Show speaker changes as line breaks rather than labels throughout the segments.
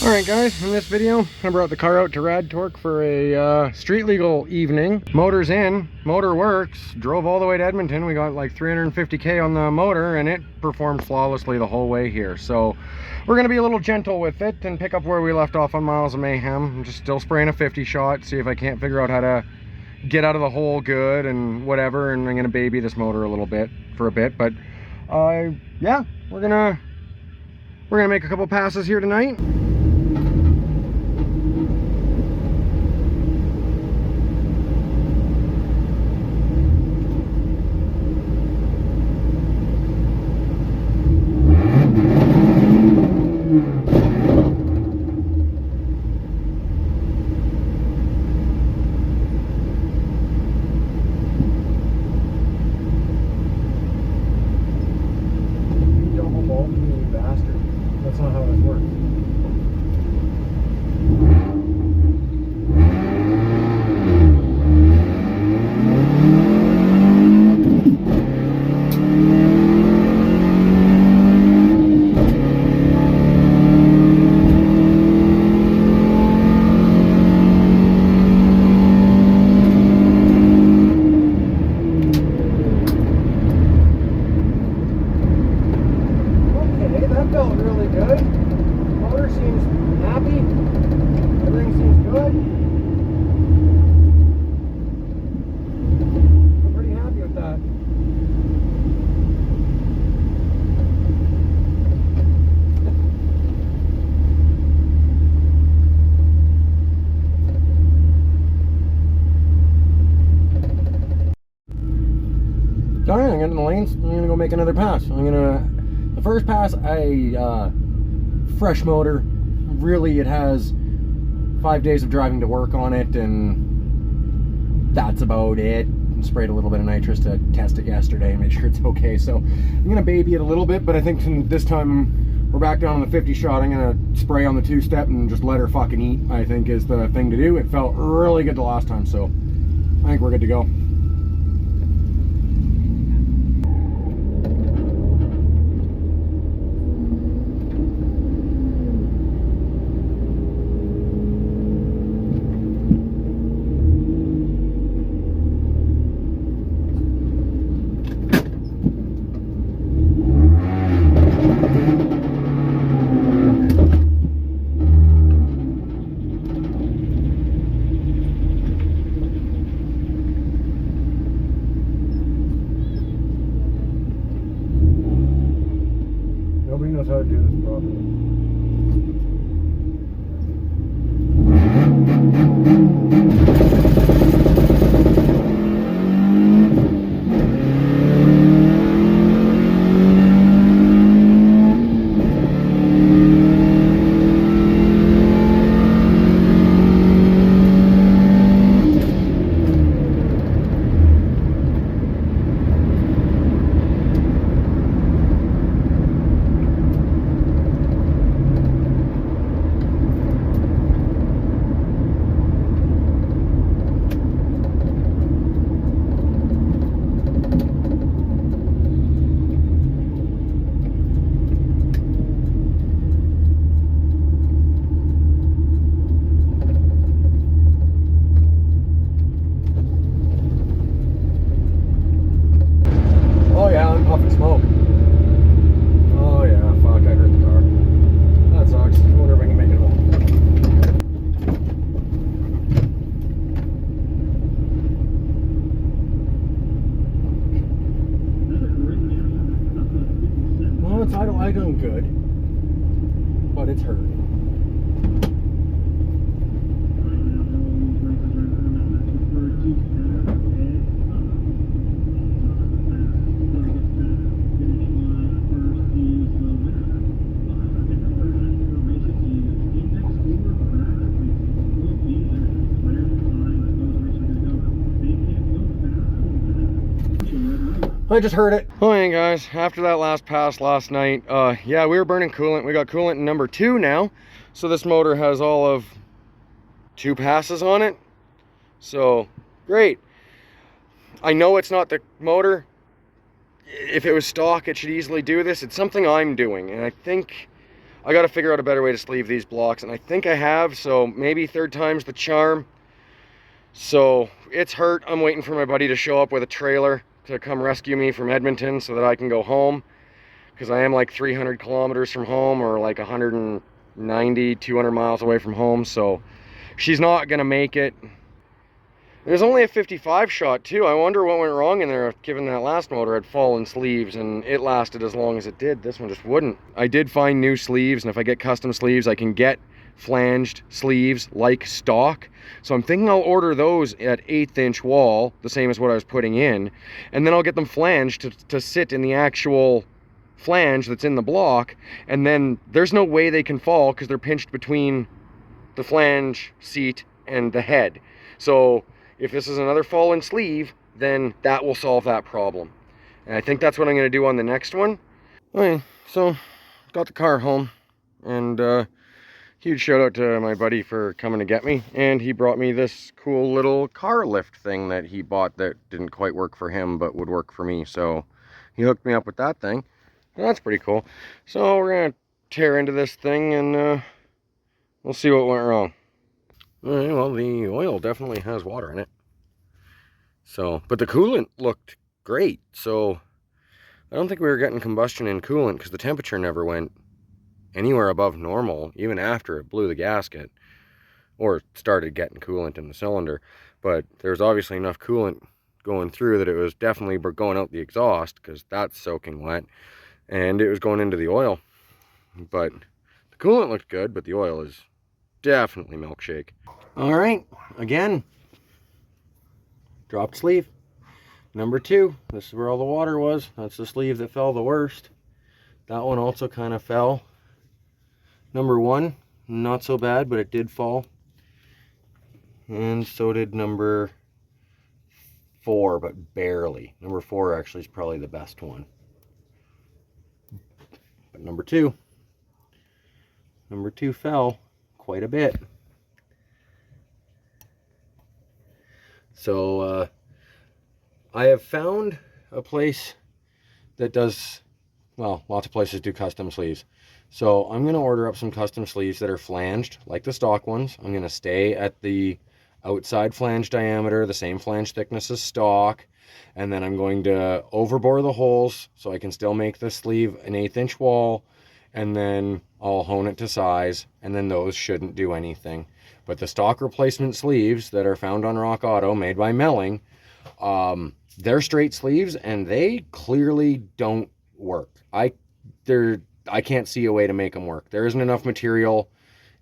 Alright guys, in this video I brought the car out to Rad Torque for a street legal evening. Motor's in, motor works, drove all the way to Edmonton. We got like 350k on the motor and it performed flawlessly the whole way here. So we're going to be a little gentle with it and pick up where we left off on Miles of Mayhem. I'm just still spraying a 50 shot, see if I can't figure out how to get out of the hole good and whatever, and I'm going to baby this motor a little bit for a bit. But yeah, we're gonna make a couple passes here tonight. Alright, I'm getting in the lanes. I'm gonna go make another pass. The first pass, fresh motor. Really, it has 5 days of driving to work on it, and that's about it. Sprayed a little bit of nitrous to test it yesterday and make sure it's okay. So I'm gonna baby it a little bit, but I think this time we're back down on the 50 shot. I'm gonna spray on the 2-step and just let her fucking eat, I think is the thing to do. It felt really good the last time, so I think we're good to go. Nobody knows how to do this properly. I done good, but it's hurt. I just heard it. Alright guys, after that last pass last night, yeah, we were burning coolant. We got coolant in number 2 now. So this motor has all of 2 passes on it. So, great. I know it's not the motor. If it was stock, it should easily do this. It's something I'm doing, and I think I got to figure out a better way to sleeve these blocks, and I think I have, so maybe third time's the charm. So it's hurt. I'm waiting for my buddy to show up with a trailer to come rescue me from Edmonton so that I can go home, because I am like 300 kilometers from home, or like 190, 200 miles away from home, so she's not gonna make it. There's only a 55 shot too. I wonder what went wrong in there, given that last motor had fallen sleeves and it lasted as long as it did. This one just wouldn't. I did find new sleeves, and if I get custom sleeves, I can get flanged sleeves like stock. So I'm thinking I'll order those at 1/8 inch wall, the same as what I was putting in, and then I'll get them flanged to sit in the actual flange that's in the block, and then there's no way they can fall because they're pinched between the flange seat and the head. So if this is another fallen sleeve, then that will solve that problem. And I think that's what I'm going to do on the next one. Okay, so got the car home, and huge shout out to my buddy for coming to get me. And he brought me this cool little car lift thing that he bought that didn't quite work for him, but would work for me. So he hooked me up with that thing. And that's pretty cool. So we're going to tear into this thing, and we'll see what went wrong. Alright, well, the oil definitely has water in it. So, but the coolant looked great. So I don't think we were getting combustion in coolant, because the temperature never went anywhere above normal, even after it blew the gasket or started getting coolant in the cylinder. But there's obviously enough coolant going through that it was definitely going out the exhaust, because that's soaking wet, and it was going into the oil. But the coolant looked good, but the oil is definitely milkshake. All right, again, dropped sleeve number 2. This is where all the water was. That's the sleeve that fell the worst. That one also kind of fell. Number 1, not so bad, but it did fall. And so did number 4, but barely. Number 4 actually is probably the best one. But number 2 fell quite a bit. So I have found a place that does, well, lots of places do custom sleeves. So I'm going to order up some custom sleeves that are flanged like the stock ones. I'm going to stay at the outside flange diameter, the same flange thickness as stock, and then I'm going to overbore the holes so I can still make the sleeve an 1/8 inch wall, and then I'll hone it to size, and then those shouldn't do anything. But the stock replacement sleeves that are found on Rock Auto, made by Melling, they're straight sleeves, and they clearly don't work. I can't see a way to make them work. There isn't enough material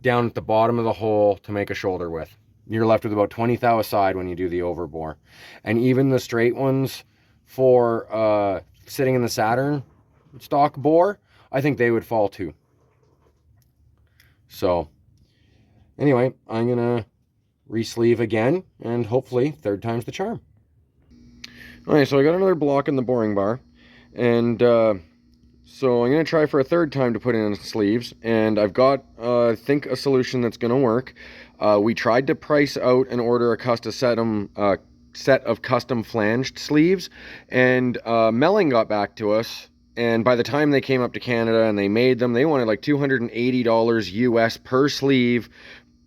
down at the bottom of the hole to make a shoulder with. You're left with about 20 thou a side when you do the overbore. And even the straight ones for sitting in the Saturn stock bore, I think they would fall too. So anyway, I'm gonna re-sleeve again, and hopefully third time's the charm. Alright, so I got another block in the boring bar, and so I'm gonna try for a third time to put in sleeves, and I've got I think a solution that's gonna work. We tried to price out and order a custom set of custom flanged sleeves, and Melling got back to us, and by the time they came up to Canada and they made them, they wanted like $280 US per sleeve,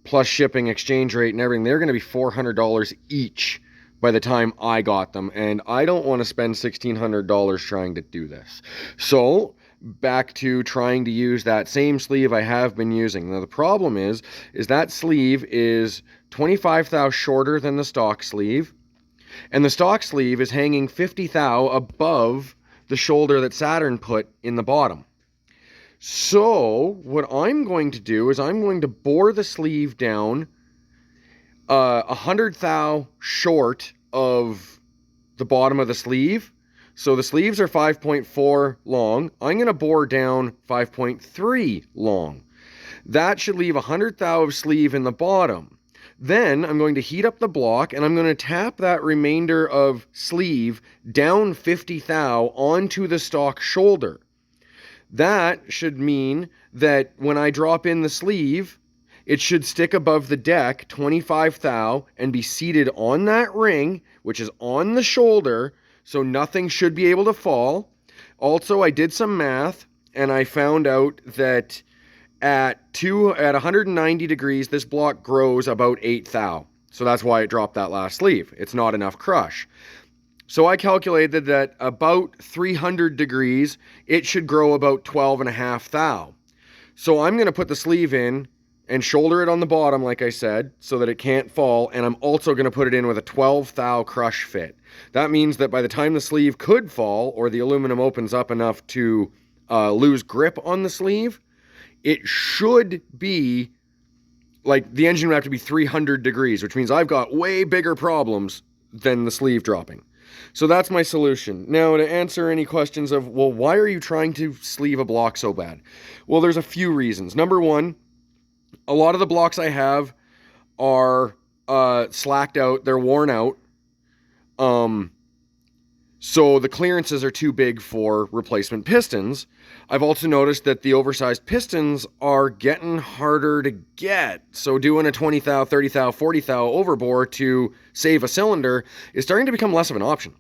plus shipping, exchange rate, and everything. They're going to be $400 each by the time I got them, and I don't want to spend $1,600 trying to do this. So back to trying to use that same sleeve I have been using. Now the problem is that sleeve is 25 thou shorter than the stock sleeve, and the stock sleeve is hanging 50 thou above the shoulder that Saturn put in the bottom. So what I'm going to do is I'm going to bore the sleeve down 100 thou short of the bottom of the sleeve. So the sleeves are 5.4 long. I'm going to bore down 5.3 long. That should leave 100 thou of sleeve in the bottom. Then I'm going to heat up the block, and I'm going to tap that remainder of sleeve down 50 thou onto the stock shoulder. That should mean that when I drop in the sleeve, it should stick above the deck 25 thou and be seated on that ring, which is on the shoulder, so nothing should be able to fall. Also, I did some math, and I found out that at 190 degrees, this block grows about 8 thou. So that's why it dropped that last sleeve. It's not enough crush. So I calculated that about 300 degrees, it should grow about 12.5 thou. So I'm going to put the sleeve in and shoulder it on the bottom, like I said, so that it can't fall. And I'm also going to put it in with a 12 thou crush fit. That means that by the time the sleeve could fall, or the aluminum opens up enough to lose grip on the sleeve, it should be, like, the engine would have to be 300 degrees, which means I've got way bigger problems than the sleeve dropping. So that's my solution. Now, to answer any questions of, well, why are you trying to sleeve a block so bad? Well, there's a few reasons. Number one, a lot of the blocks I have are slacked out. They're worn out. So the clearances are too big for replacement pistons. I've also noticed that the oversized pistons are getting harder to get. So doing a 20 thou, 30 thou, 40 thou overbore to save a cylinder is starting to become less of an option.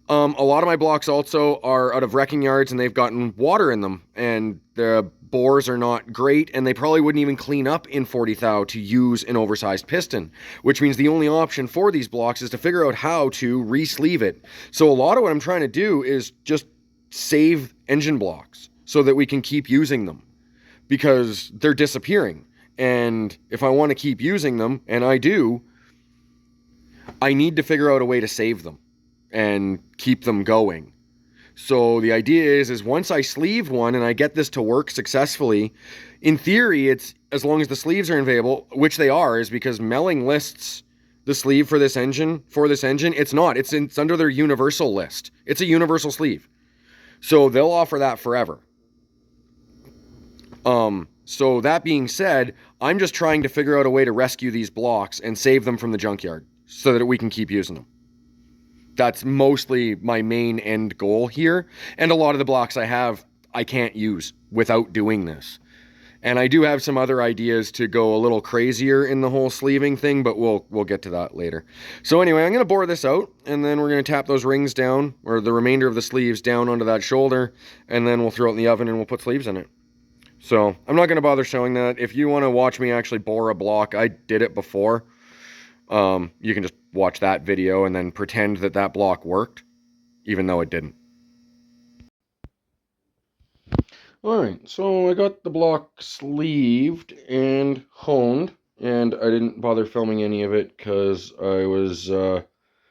A lot of my blocks also are out of wrecking yards and they've gotten water in them, and the bores are not great, and they probably wouldn't even clean up in 40 thou to use an oversized piston, which means the only option for these blocks is to figure out how to re-sleeve it. So a lot of what I'm trying to do is just save engine blocks so that we can keep using them, because they're disappearing. And if I want to keep using them, and I do, I need to figure out a way to save them and keep them going. So the idea is once I sleeve one and I get this to work successfully, in theory, it's, as long as the sleeves are available, which they are, is because Melling lists the sleeve for this engine. It's not. It's under their universal list. It's a universal sleeve. So they'll offer that forever. So that being said, I'm just trying to figure out a way to rescue these blocks and save them from the junkyard so that we can keep using them. That's mostly my main end goal here. And a lot of the blocks I have, I can't use without doing this. And I do have some other ideas to go a little crazier in the whole sleeving thing, but we'll get to that later. So anyway, I'm going to bore this out, and then we're going to tap those rings down, or the remainder of the sleeves down onto that shoulder, and then we'll throw it in the oven and we'll put sleeves in it. So I'm not going to bother showing that. If you want to watch me actually bore a block, I did it before. You can just watch that video and then pretend that that block worked, even though it didn't. Alright, so I got the block sleeved and honed, and I didn't bother filming any of it because I was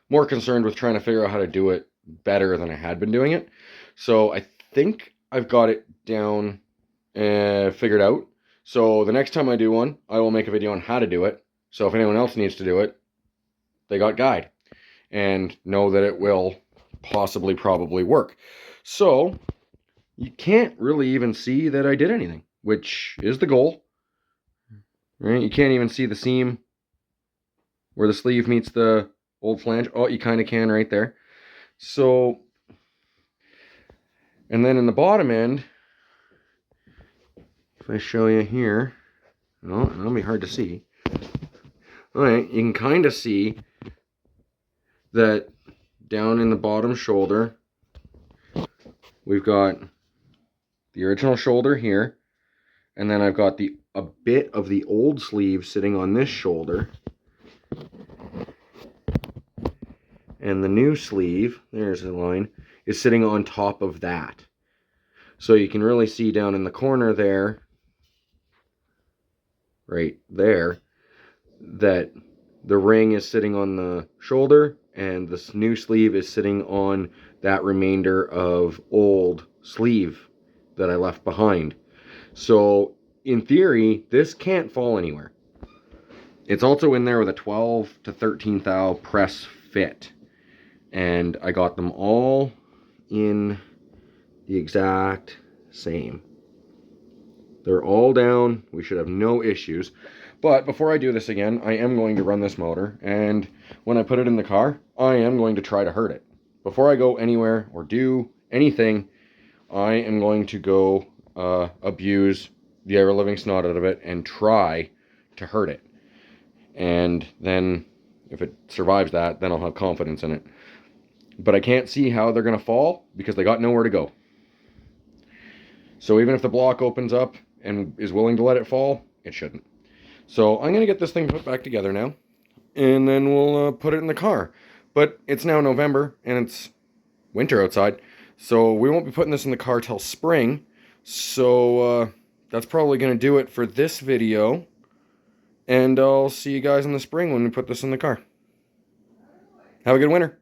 more concerned with trying to figure out how to do it better than I had been doing it. So I think I've got it down and figured out. So the next time I do one, I will make a video on how to do it. So if anyone else needs to do it, they got guide and know that it will probably work. So you can't really even see that I did anything, which is the goal. Right? You can't even see the seam where the sleeve meets the old flange. Oh, you kind of can right there. So, and then in the bottom end, if I show you here, well, it'll be hard to see. All right, you can kind of see that down in the bottom shoulder, we've got the original shoulder here, and then I've got a bit of the old sleeve sitting on this shoulder, and the new sleeve, there's the line, is sitting on top of that. So you can really see down in the corner there, right there, that the ring is sitting on the shoulder and this new sleeve is sitting on that remainder of old sleeve that I left behind. So in theory, this can't fall anywhere. It's also in there with a 12 to 13 thou press fit, and I got them all in the exact same. They're all down. We should have no issues. But before I do this again, I am going to run this motor, and when I put it in the car, I am going to try to hurt it. Before I go anywhere or do anything, I am going to go abuse the ever-living snot out of it and try to hurt it. And then, if it survives that, then I'll have confidence in it. But I can't see how they're going to fall because they got nowhere to go. So even if the block opens up and is willing to let it fall, it shouldn't. So I'm going to get this thing put back together now, and then we'll put it in the car. But it's now November, and it's winter outside, so we won't be putting this in the car till spring. So that's probably going to do it for this video, and I'll see you guys in the spring when we put this in the car. Have a good winter.